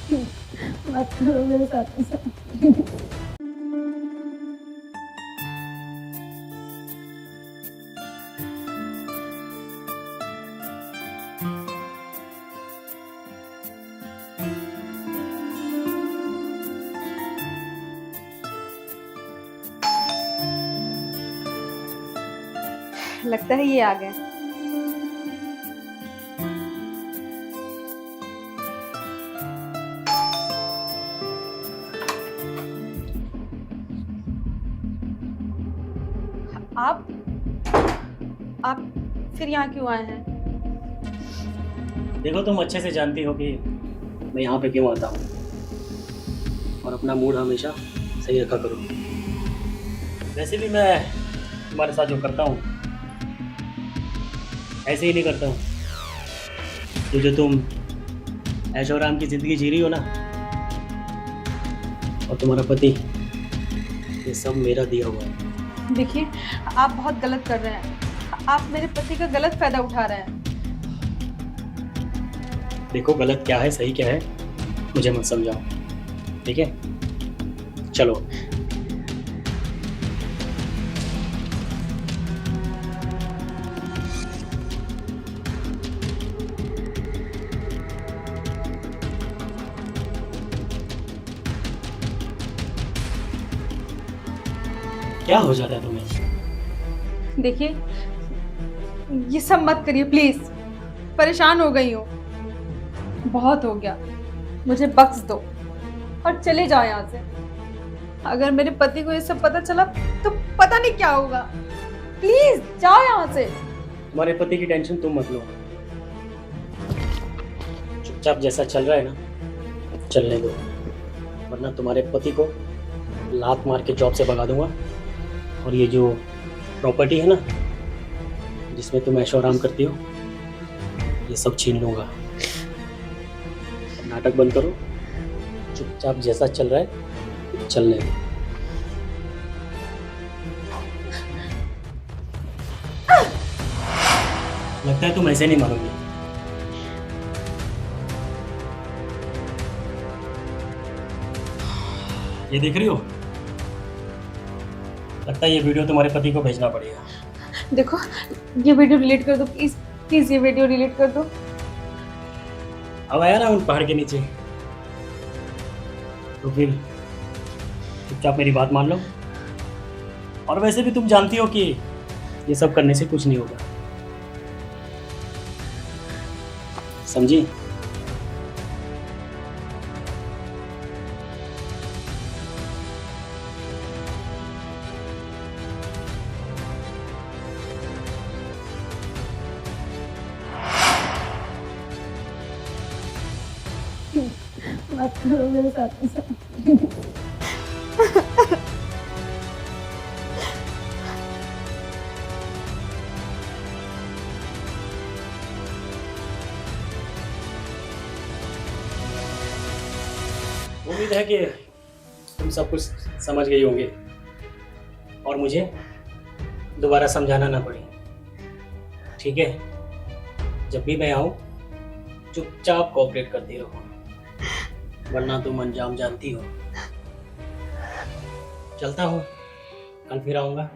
मत करो मेरे साथ ऐसा। लगता है ये आ गए। आप आप फिर यहाँ क्यों आए हैं? देखो, तुम अच्छे से जानती हो कि मैं यहाँ पे क्यों आता हूँ, और अपना मूड हमेशा सही रखा करो। वैसे भी मैं तुम्हारे साथ जो करता हूँ ऐसे ही नहीं करता हूँ। ये जो तुम ऐशो आराम की ज़िंदगी जी रही हो ना, और तुम्हारा पति, ये सब मेरा दिया हुआ है। देखिए, आप बहुत गलत कर रहे हैं। आप मेरे पति का गलत फायदा उठा रहे हैं। देखो, गलत क्या है सही क्या है मुझे मत समझाओ, ठीक है? चलो। क्या हो जाता है तुम्हें? देखिए, ये सब मत करिए प्लीज। परेशान हो गई हूँ, बहुत हो गया। मुझे बख्श दो और चले जाओ यहाँ से। अगर मेरे पति को ये सब पता चला तो पता नहीं क्या होगा। प्लीज जाओ यहाँ से। तुम्हारे पति की टेंशन तुम मत लो, चुपचाप जैसा चल रहा है ना चलने दो, वरना तुम्हारे पति को लात मार के जॉब से भगा दूंगा, और ये जो प्रॉपर्टी है ना जिसमें तुम ऐशो आराम करती हो, ये सब छीन लूंगा। नाटक बंद करो, चुपचाप जैसा चल रहा है चलने दो। लगता है तुम ऐसे नहीं मानोगी। ये देख रही हो? लगता है ये वीडियो तुम्हारे पति को भेजना पड़ेगा। देखो, ये वीडियो डिलीट कर दो प्लीज। प्लीज ये वीडियो डिलीट कर दो। अब आया ना उन पहाड़ के नीचे, तो फिर चुपचाप मेरी बात मान लो। और वैसे भी तुम जानती हो कि ये सब करने से कुछ नहीं होगा, समझी? मत करो मेरे साथ ऐसा। उम्मीद है कि तुम सब कुछ समझ गई होंगे और मुझे दोबारा समझाना ना पड़े, ठीक है? जब भी मैं आऊँ चुपचाप कोऑपरेट करती रहो, वरना तुम अंजाम जानती हो। चलता हूँ, कल फिर आऊँगा।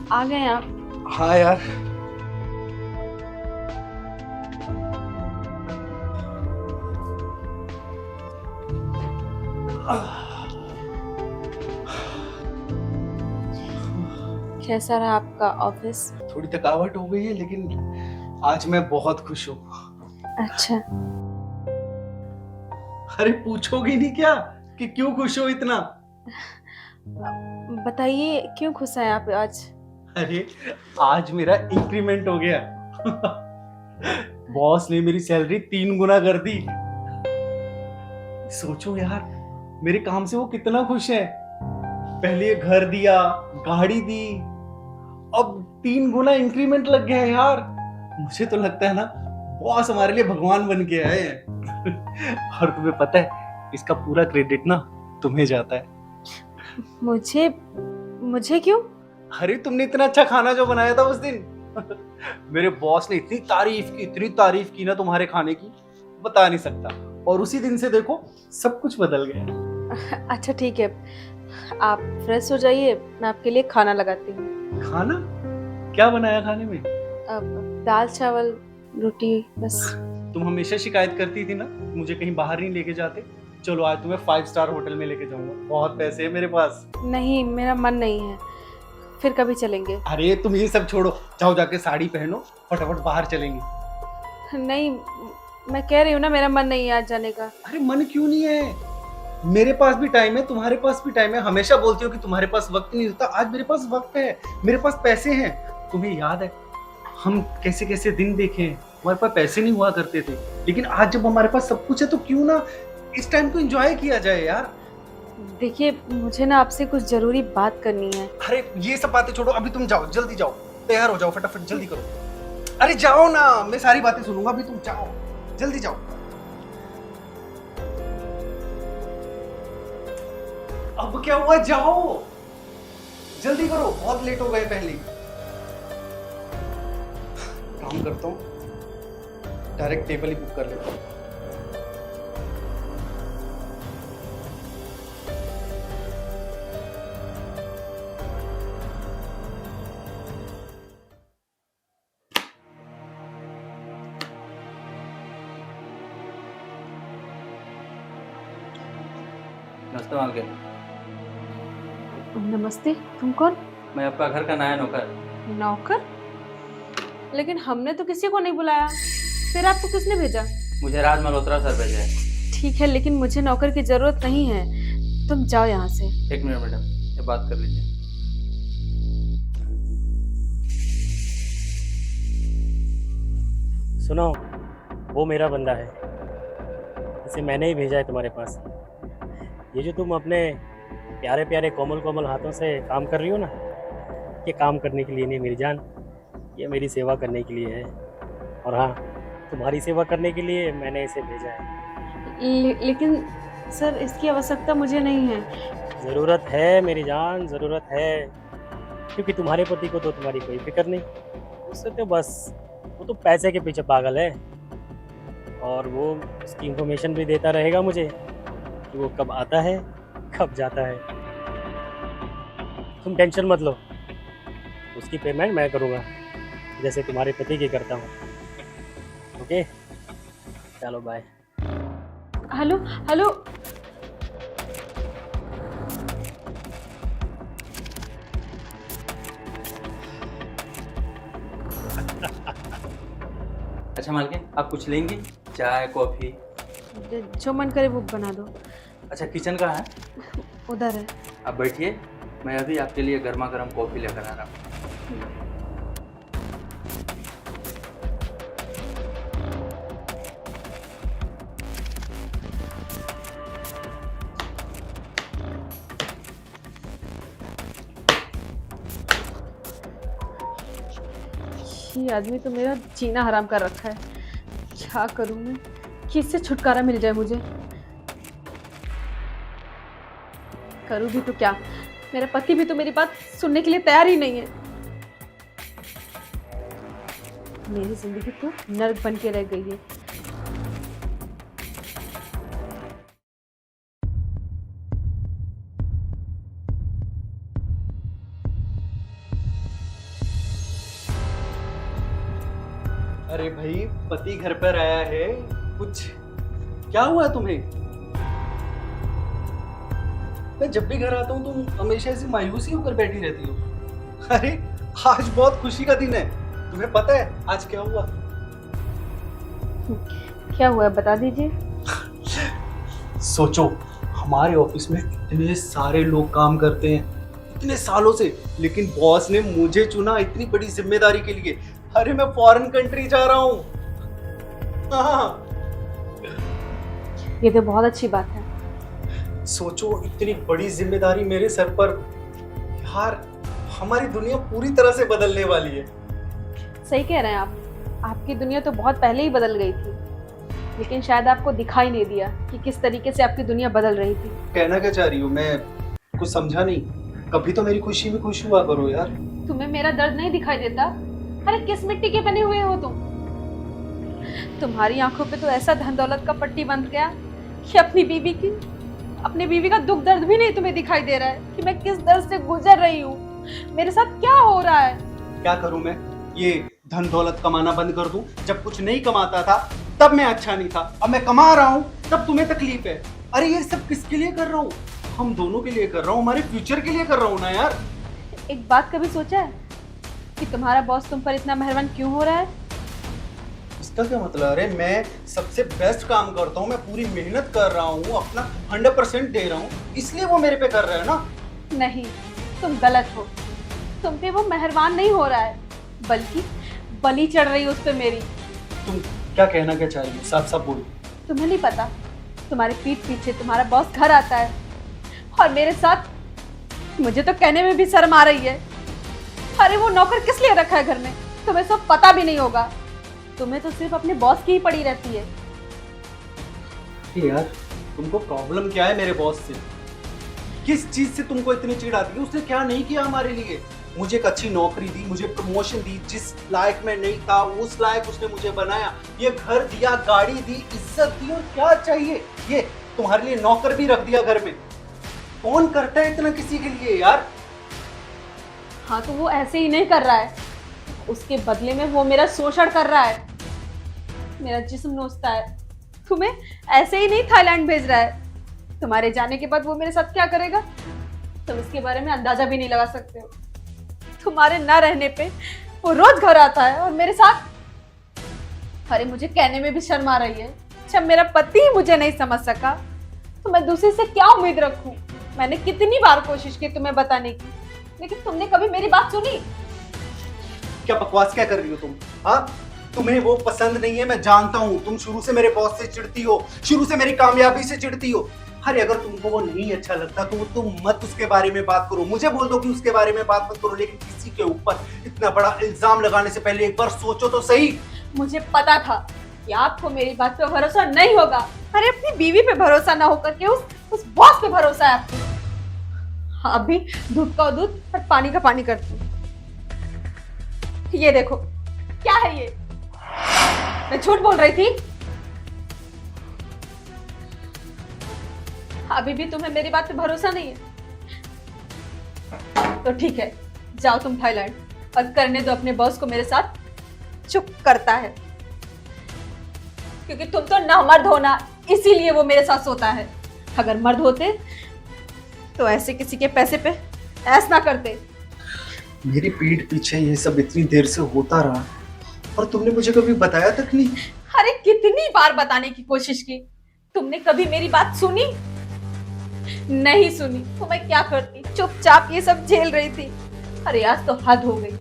आ गए आप? हाँ यार, कैसा रहा आपका ऑफिस? थोड़ी थकावट हो गई है, लेकिन आज मैं बहुत खुश हूँ। अच्छा, अरे पूछोगी नहीं क्या कि क्यों खुश हो इतना? बताइए क्यों खुश हैं आप आज? अरे आज मेरा इंक्रीमेंट हो गया। बॉस ने मेरी सैलरी 3 गुना कर दी। सोचो यार, मेरे काम से वो कितना खुश है। पहले घर दिया, गाड़ी दी, अब 3 गुना इंक्रीमेंट लग गया है यार। मुझे तो लगता है ना, बॉस हमारे लिए भगवान बन के आए हैं। और तुम्हें पता है, इसका पूरा क्रेडिट ना तुम्हें जाता है। मुझे मुझे क्यों? अरे तुमने इतना अच्छा खाना जो बनाया था उस दिन, मेरे बॉस ने इतनी तारीफ की ना तुम्हारे खाने की, बता नहीं सकता। और उसी दिन से देखो सब कुछ बदल गया। अच्छा ठीक है, आप फ्रेश हो जाइए, मैं आपके लिए खाना लगाती हूँ। खाना? क्या बनाया खाने में? अब दाल चावल रोटी बस। तुम हमेशा शिकायत करती थी ना, मुझे कहीं बाहर नहीं लेके जाते। चलो आज तुम्हें 5 स्टार होटल में लेके जाऊंगा, बहुत पैसे है मेरे पास। नहीं, मेरा मन नहीं है, फिर कभी चलेंगे। अरे तुम ये सब छोड़ो, जाओ जाके साड़ी पहनो, फटाफट बाहर चलेंगे। नहीं, मैं कह रही हूँ ना, मेरा मन नहीं है आज जाने का। अरे मन क्यों नहीं है? मेरे पास भी टाइम है, तुम्हारे पास भी टाइम है। हमेशा बोलती हो कि तुम्हारे पास वक्त नहीं होता, आज मेरे पास वक्त है, मेरे पास पैसे हैं। तुम्हें याद है हम कैसे कैसे दिन देखे हैं, हमारे पास पैसे नहीं हुआ करते थे, लेकिन आज जब हमारे पास सब कुछ है तो क्यों ना इस टाइम को एंजॉय किया जाए यार। देखिए, मुझे ना आपसे कुछ जरूरी बात करनी है। अरे ये सब बातें छोड़ो, अभी तुम जाओ, जल्दी जाओ, तैयार हो जाओ, फटाफट जल्दी करो। अरे जाओ ना, मैं सारी बातें सुनूंगा, अभी तुम जाओ, जल्दी जाओ। अब क्या हुआ, जाओ जल्दी करो, बहुत लेट हो गए पहले। काम करता हूँ, डायरेक्ट टेबल ही बुक कर लेता हूँ। नमस्ते मालकिन। नमस्ते, तुम कौन? मैं आपका घर का नया नौकर। नौकर? लेकिन हमने तो किसी को नहीं बुलाया, फिर आपको किसने भेजा? मुझे राज मल्होत्रा सर भेजे हैं। ठीक है, लेकिन मुझे नौकर की जरूरत नहीं है, तुम जाओ यहाँ से। 1 मिनट मैडम, ये बात कर लीजिए। सुनो, वो मेरा बंदा है, इसे मैंने ही भेजा है तुम्हारे पास। ये जो तुम अपने प्यारे प्यारे कोमल कोमल हाथों से काम कर रही हो ना, ये काम करने के लिए नहीं मेरी जान, ये मेरी सेवा करने के लिए है। और हाँ, तुम्हारी सेवा करने के लिए मैंने इसे भेजा है। लेकिन सर, इसकी आवश्यकता मुझे नहीं है। ज़रूरत है मेरी जान, ज़रूरत है, क्योंकि तुम्हारे पति को तो तुम्हारी कोई फिक्र नहीं, उससे तो बस वो तो पैसे के पीछे पागल है। और वो उसकी इंफॉर्मेशन भी देता रहेगा मुझे कि वो कब आता है कब जाता है। तुम टेंशन मत लो, उसकी पेमेंट मैं करूँगा, जैसे तुम्हारे पति की करता हूँ। ओके, चलो बाय। हेलो हेलो, अच्छा मालकिन, आप कुछ लेंगी? चाय कॉफी? जो मन करे वो बना दो। अच्छा, किचन का है? उधर है। आप बैठिए, मैं अभी आपके लिए गर्मा गर्म कॉफी लेकर आ रहा हूँ। ये आदमी तो मेरा जीना हराम कर रखा है। क्या करूं मैं कि इससे छुटकारा मिल जाए मुझे? करूं भी तो क्या, मेरा पति भी तो मेरी बात सुनने के लिए तैयार ही नहीं है। मेरी जिंदगी तो नर्क बन के रह गई है। अरे भाई, पति घर पर आया है, कुछ क्या हुआ तुम्हें? मैं जब भी घर आता हूँ तुम हमेशा ऐसी मायूसी होकर बैठी रहती हो। अरे आज बहुत खुशी का दिन है, तुम्हें पता है आज क्या हुआ? क्या हुआ, बता दीजिए। सोचो, हमारे ऑफिस में इतने सारे लोग काम करते हैं इतने सालों से, लेकिन बॉस ने मुझे चुना इतनी बड़ी जिम्मेदारी के लिए। अरे मैं फॉरेन कंट्री जा रहा हूँ। हाँ। ये तो बहुत अच्छी बात है। सोचो इतनी बड़ी जिम्मेदारी मेरे सर पर। यार हमारी दुनिया पूरी तरह से बदलने वाली है। सही कह रहे हैं आप। आपकी दुनिया तो बहुत पहले ही बदल गई थी, लेकिन शायद आपको दिखाई नहीं दिया कि किस तरीके से आपकी दुनिया बदल रही थी। कहना क्या चाह रही हो? मैं कुछ समझा नहीं। कभी तो मेरी खुशी में खुश हुआ करो यार। तुम्हें मेरा दर्द नहीं दिखाई देता? अरे किस मिट्टी के बने हुए हो तुम? तुम्हारी आंखों पे तो ऐसा धन दौलत का पट्टी बंध गया कि अपनी बीवी का दुख दर्द भी नहीं तुम्हें दिखाई दे रहा है कि मैं किस दर्द से गुजर रही हूँ। मेरे साथ क्या हो रहा है? क्या करूं मैं? ये धन दौलत कमाना बंद कर दूं? जब कुछ नहीं कमाता था तब मैं अच्छा नहीं था, अब मैं कमा रहा हूं तब तुम्हें तकलीफ है। अरे ये सब किसके लिए कर रहा हूं? हम दोनों के लिए कर रहा हूं, हमारे फ्यूचर के लिए कर रहा हूं ना यार। एक बात कभी सोचा है कि तुम्हारा बॉस तुम पर इतना मेहरबान क्यों हो रहा है? इसका क्या मतलब? अरे मैं सबसे बेस्ट काम करता हूँ, मैं पूरी मेहनत कर रहा हूँ, अपना 100% दे रहा हूँ, इसलिए वो मेरे पे कर रहा है ना। नहीं, तुम गलत हो। तुम पे वो मेहरबान नहीं हो रहा है, बल्कि बलि चढ़ रही है उस पे मेरी। तुम क्या कहना क्या चाह रही हो? साफ साफ बोलो। तुम्हें नहीं पता, तुम्हारे पीठ पीछे तुम्हारा बॉस घर आता है और मेरे साथ, मुझे तो कहने में भी शर्म आ रही है। अरे वो नौकर किस लिए रखा है घर में? तुम्हें सब पता भी नहीं होगा। तुम्हें तो सिर्फ अपने बॉस की ही पड़ी रहती है। यार तुमको प्रॉब्लम क्या है मेरे बॉस से? किस चीज से तुमको इतनी चिढ़ आती है? उसने क्या नहीं किया हमारे लिए? मुझे एक अच्छी नौकरी दी, मुझे प्रमोशन दी, जिस लायक मैं नहीं था उस लायक उसने मुझे बनाया, ये घर दिया, गाड़ी दी, इज्जत दी, और क्या चाहिए? ये तुम्हारे लिए नौकर भी रख दिया घर में। कौन करता है इतना किसी के लिए यार? हाँ तो वो ऐसे ही नहीं कर रहा है, उसके बदले में वो मेरा शोषण कर रहा है, मेरा जिस्म नोचता है। तुम्हें ऐसे ही नहीं थाईलैंड भेज रहा है। तुम्हारे जाने के बाद वो मेरे साथ क्या करेगा तुम इसके बारे में अंदाजा भी नहीं लगा सकते हो। तुम्हारे ना रहने पे वो रोज घर आता है और मेरे साथ, अरे मुझे कहने में भी शर्म आ रही है, जब मेरा पति ही मुझे नहीं समझ सका तो मैं दूसरे से क्या उम्मीद रखूं? मैंने कितनी बार कोशिश की तुम्हें बताने की, लेकिन तुमने कभी मेरी बात सुनी? क्या बकवास क्या कर रही हो तुम? हाँ, तुम्हें वो पसंद नहीं है, मैं जानता हूँ। तुम शुरू से मेरे बॉस से चिढ़ती हो, शुरू से मेरी कामयाबी से चिढ़ती हो। अरे अगर तुमको वो नहीं अच्छा लगता तो तुम मत उसके बारे में बात करो, मुझे बोल दो कि उसके बारे में बात मत करो, लेकिन किसी के ऊपर इतना बड़ा इल्जाम लगाने से पहले एक बार सोचो तो सही। मुझे पता था कि आपको मेरी बात पे भरोसा नहीं होगा। अरे अपनी बीवी पे भरोसा ना होकर के उस बॉस पे भरोसा है आपको। हाँ, अभी दूध का दूध और पानी का पानी करती हूँ। ये देखो क्या है ये? मैं झूठ बोल रही थी? अभी भी तुम्हें मेरी बात पे भरोसा नहीं है? तो ठीक है, जाओ तुम थाईलैंड और करने दो अपने बॉस को मेरे साथ। चुप करता है क्योंकि तुम तो ना मर्द हो ना, इसीलिए वो मेरे साथ सोता है। अगर मर्द होते तो ऐसे किसी के पैसे पे ऐस ना करते। मेरी पीठ पीछे ये सब इतनी देर से होता रहा और तुमने मुझे कभी बताया तक नहीं। अरे कितनी बार बताने की कोशिश की, तुमने कभी मेरी बात सुनी? नहीं सुनी तो मैं क्या करती? चुपचाप ये सब झेल रही थी। अरे आज तो हद हो गई।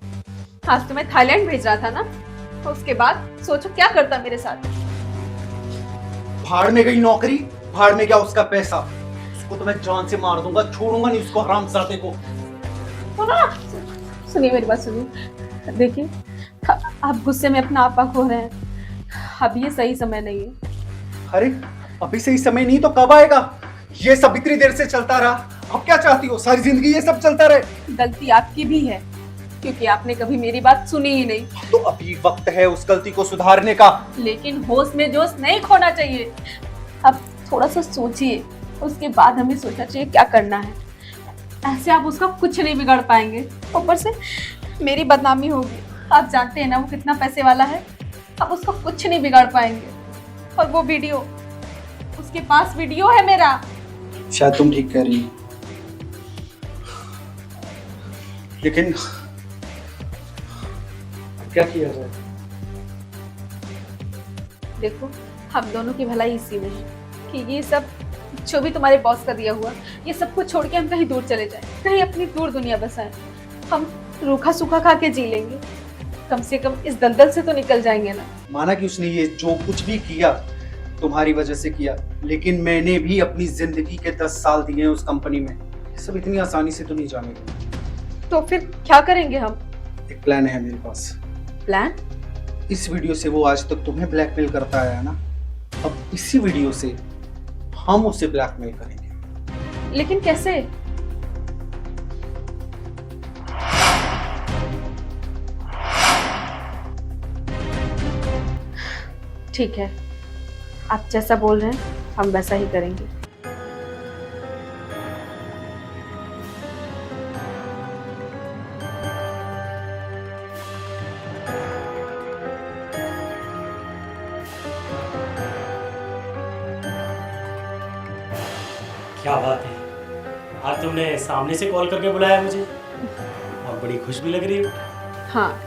आज तो मैं थाईलैंड भेज रहा था ना, तो उसके बाद सोचो क्या करता मेरे साथ। भाड़ में गई नौकरी, भाड़ में गया उसका पैसा। उसको तो मैं जान से मार दूंगा, छोड़ूंगा नहीं उसको, हरामजादे को। सुनिए मेरी बात सुनिए। देखिए आप गुस्से में अपना आपा खो रहे हैं, अब ये सही समय नहीं है। अरे अभी सही समय नहीं तो कब आएगा? ये सब इतनी देर से चलता रहा, अब क्या चाहती हो? सारी जिंदगी ये सब चलता रहे? गलती आपकी भी है क्योंकि आपने कभी मेरी बात सुनी ही नहीं। तो अभी वक्त है उस गलती को सुधारने का। लेकिन होश में जोश नहीं खोना चाहिए। अब थोड़ा सा सोचिए, उसके बाद हमें सोचना चाहिए क्या करना है। ऐसे आप उसका कुछ नहीं बिगाड़ पाएंगे, ऊपर से मेरी बदनामी होगी। आप जानते हैं ना वो कितना पैसे वाला है, आप उसका कुछ नहीं बिगाड़ पाएंगे। और वो वीडियो, उसके पास वीडियो है मेरा। शायद तुम ठीक कह रही हो, लेकिन क्या किया जाए? देखो हम दोनों की भलाई इसी में है कि ये सब जो भी तुम्हारे बॉस का दिया हुआ, ये सब कुछ छोड़ के हम कहीं दूर चले जाएं, कहीं अपनी दूर दुनिया बसाएं। हम रूखा सूखा खा के जी लेंगे, कम से कम इस दलदल से तो निकल जाएंगे ना। माना कि उसने ये जो कुछ भी किया तुम्हारी वजह से किया, लेकिन मैंने भी अपनी जिंदगी के 10 साल दिए हैं उस कंपनी में। ये सब इतनी आसानी से तो नहीं जानेगा। तो फिर क्या करेंगे हम? एक प्लान है मेरे पास। प्लान? इस वीडियो से वो आज तक तुम्हें ब्लैकमेल करता आया है ना, अब इसी वीडियो से हम उसे ब्लैकमेल करेंगे। लेकिन कैसे? ठीक है, आप जैसा बोल रहे हैं हम वैसा ही करेंगे। क्या बात है, आज तुमने सामने से कॉल करके बुलाया मुझे और बड़ी खुश भी लग रही हो। हाँ,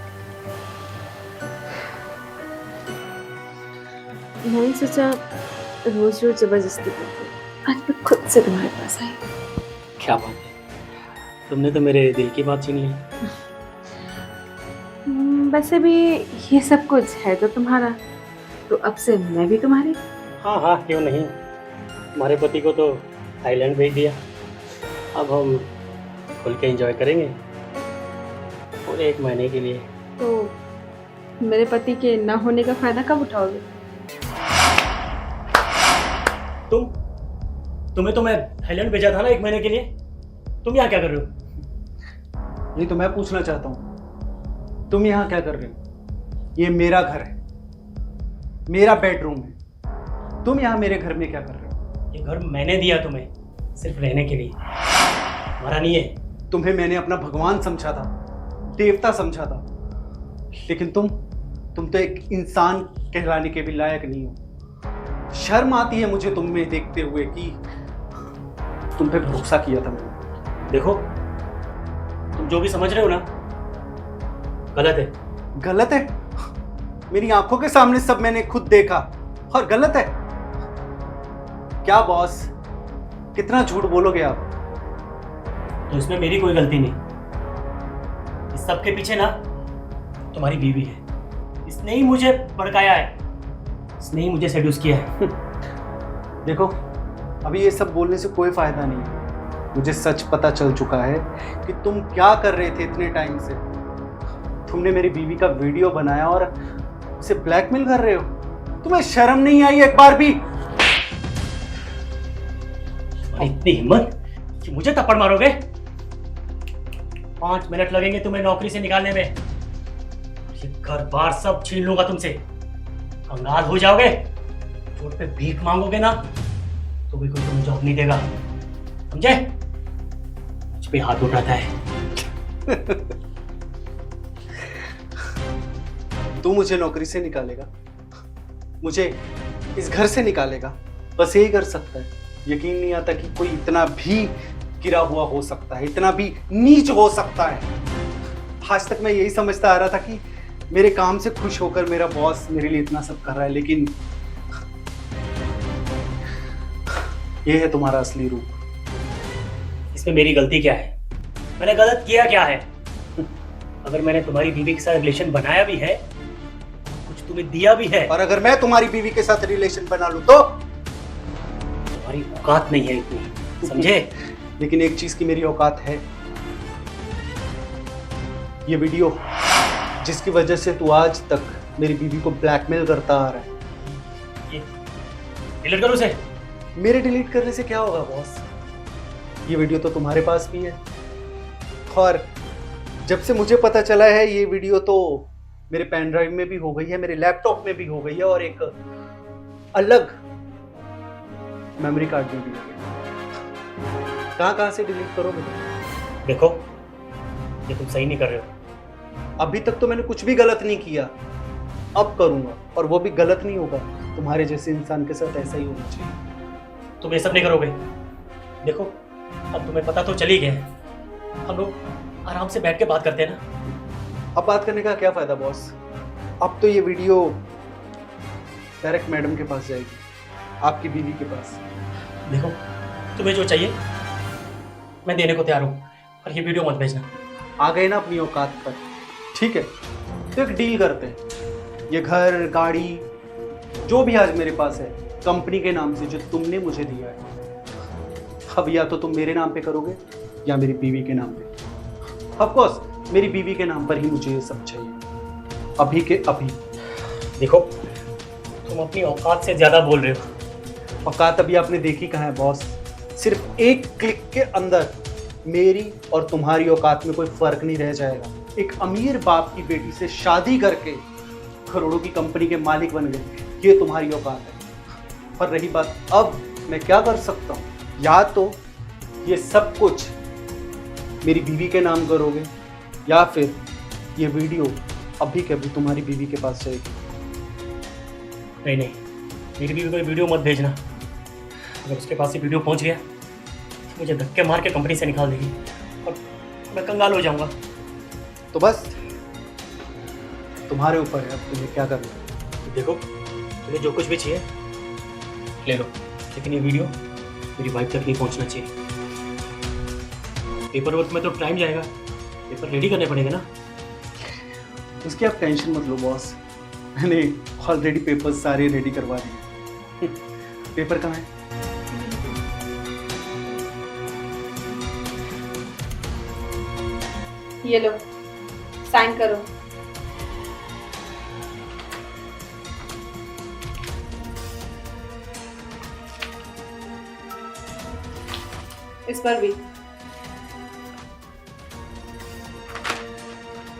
मैंने सोचा रोज रोज जबरदस्ती करती, आज मैं खुद से तुम्हारे पास आई। क्या बात है, तुमने तो मेरे दिल की बात छीन ली। वैसे भी ये सब कुछ है तो तुम्हारा, तो अब से मैं भी तुम्हारी। हाँ हाँ, क्यों नहीं। तुम्हारे पति को तो थाईलैंड भेज दिया, अब हम खुल के एंजॉय करेंगे पूरे 1 महीने के लिए। तो मेरे पति के ना होने का फायदा कब उठाओगे? तुम्हें तो मैं थाईलैंड भेजा था ना 1 महीने के लिए, तुम यहाँ क्या कर रहे हो? ये तो मैं पूछना चाहता हूँ, तुम यहाँ क्या कर रहे हो? ये मेरा घर है, मेरा बेडरूम है, तुम यहाँ मेरे घर में क्या कर रहे हो? ये घर मैंने दिया तुम्हें सिर्फ रहने के लिए, हमारा नहीं है। तुम्हें मैंने अपना भगवान समझा था, देवता समझा था, लेकिन तुम तो एक इंसान कहलाने के भी लायक नहीं हो। शर्म आती है मुझे तुम में देखते हुए कि तुम पे भरोसा किया था मैंने। देखो, तुम जो भी समझ रहे हो ना, गलत है। गलत है? मेरी आंखों के सामने सब मैंने खुद देखा और गलत है? क्या बॉस, कितना झूठ बोलोगे आप? तो इसमें मेरी कोई गलती नहीं, इस सब के पीछे ना तुम्हारी बीवी है। इसने ही मुझे भड़काया है, इसने ही मुझे सेड्यूस किया है। देखो, अभी ये सब बोलने से कोई फायदा नहीं है। मुझे सच पता चल चुका है कि तुम क्या कर रहे थे इतने टाइम से। तुमने मेरी बीवी का वीडियो बनाया और उसे ब्लैकमेल कर रहे हो। तुम्हें शर्म नहीं आई एक बार भी? और इतनी हिम्मत कि मुझे थप्पड़ मारोगे? 5 मिनट लगेंगे तुम्हें नौकरी से निकालने में, ये घर बार सब छीन लूंगा तुमसे। कंगाल हो जाओगे, रोड पे भीख मांगोगे ना तो भी कोई तुम्हें जॉब नहीं देगा, समझे? मुझ पे हाथ उठाता है। तू मुझे नौकरी से निकालेगा, मुझे इस घर से निकालेगा, बस यही कर सकता है। यकीन नहीं आता कि कोई इतना भी गिरा हुआ हो सकता है, इतना भी नीच हो सकता है। आज तक मैं यही समझता आ रहा था कि मेरे काम से खुश होकर मेरा बॉस मेरे लिए इतना सब कर रहा है, लेकिन ये है तुम्हारा असली रूप। इसमें मेरी गलती क्या है? मैंने गलत किया क्या है? अगर मैंने तुम्हारी बीवी के साथ रिलेशन बनाया भी है, कुछ तुम्हें दिया भी है, और अगर मैं तुम्हारी बीवी के साथ रिलेशन बना लूं तो? तुम्हारी औकात नहीं है इतनी, समझे? लेकिन एक चीज की मेरी औकात है। ये वीडियो जिसकी वजह से तू आज तक मेरी बीवी को ब्लैकमेल करता आ रहा है, ये डिलीट करो उसे। मेरे डिलीट करने से क्या होगा बॉस? ये वीडियो तो तुम्हारे पास भी है, और जब से मुझे पता चला है ये वीडियो तो मेरे पेन ड्राइव में भी हो गई है, मेरे लैपटॉप में भी हो गई है, और एक अलग मेमोरी कार्ड में भी हो गई। कहाँ से डिलीट करोगे? देखो, ये तुम सही नहीं कर रहे हो। अभी तक तो मैंने कुछ भी गलत नहीं किया, अब करूंगा, और वो भी गलत नहीं होगा। तुम्हारे जैसे इंसान के साथ ऐसा ही होना चाहिए। तुम ये सब नहीं करोगे। देखो, अब तुम्हें पता तो चल ही गया है, हम लोग आराम से बैठ के बात करते हैं ना। अब बात करने का क्या फायदा बॉस? अब तो ये वीडियो डायरेक्ट मैडम के पास जाएगी, आपकी बीवी के पास। देखो, तुम्हें जो चाहिए मैं देने को तैयार हूँ, और ये वीडियो मत भेजना। आ गए ना अपनी औकात पर, ठीक है? तो एक डील करते हैं। ये घर, गाड़ी, जो भी आज मेरे पास है कंपनी के नाम से, जो तुमने मुझे दिया है। अब या तो तुम मेरे नाम पे करोगे या मेरी बीवी के नाम पे। ऑफ कोर्स मेरी बीवी के नाम पर ही मुझे ये सब चाहिए, अभी के अभी। देखो, तुम अपनी औकात से ज़्यादा बोल रहे हो। औकात अभी आपने देखी कहाँ है बॉस? सिर्फ एक क्लिक के अंदर मेरी और तुम्हारी औकात में कोई फर्क नहीं रह जाएगा। एक अमीर बाप की बेटी से शादी करके करोड़ों की कंपनी के मालिक बन गए, ये तुम्हारी औकात है। और रही बात अब मैं क्या कर सकता हूँ, या तो ये सब कुछ मेरी बीवी के नाम करोगे या फिर ये वीडियो अभी के अभी तुम्हारी बीवी के पास जाएगी। नहीं नहीं, मेरी बीवी को ये वीडियो मत भेजना। अगर उसके पास ये वीडियो पहुंच गया तो मुझे धक्के मार के कंपनी से निकाल देगी और मैं कंगाल हो जाऊंगा। तो बस तुम्हारे ऊपर है, अब तुम्हें क्या करना है। देखो, तुम्हें जो कुछ भी चाहिए ले लो, लेकिन ये वीडियो मेरी वाइफ तक नहीं पहुंचना चाहिए। पेपर वर्क में तो टाइम जाएगा, पेपर रेडी करने पड़ेगा ना। उसकी आप टेंशन मत लो बॉस, मैंने ऑलरेडी पेपर्स सारे रेडी करवा दिए। पेपर कहाँ है? ये लो, साइन करो। इस पर भी।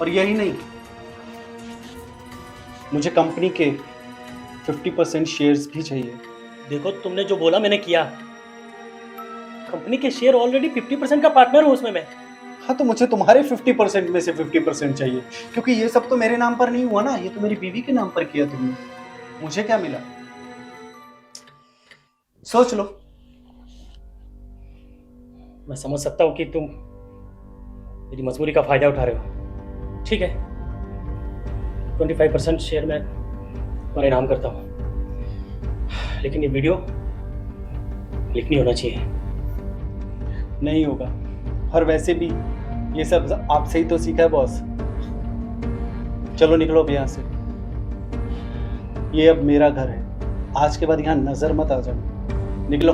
और यही नहीं, मुझे कंपनी के 50% शेयर्स भी चाहिए। देखो, तुमने जो बोला मैंने किया। कंपनी के शेयर ऑलरेडी 50% का पार्टनर हूँ उसमें मैं। हाँ, तो मुझे तुम्हारे 50% में से 50% चाहिए, क्योंकि ये सब तो मेरे नाम पर नहीं हुआ ना, ये तो मेरी बीवी के नाम पर किया तुमने। मुझे क्या मिला? सोच लो। मैं समझ सकता हूँ कि तुम मेरी मजबूरी का फायदा उठा रहे हो। ठीक है, 25% शेयर मैं तुम्हारे नाम करता हूँ, लेकिन ये वीडियो लीक नहीं होना चाहिए। नहीं होगा, और वैसे भी ये सब आपसे ही तो सीखा है बॉस। चलो निकलो अब यहाँ से, ये अब मेरा घर है, आज के बाद यहाँ नजर मत आ जाओ। निकलो।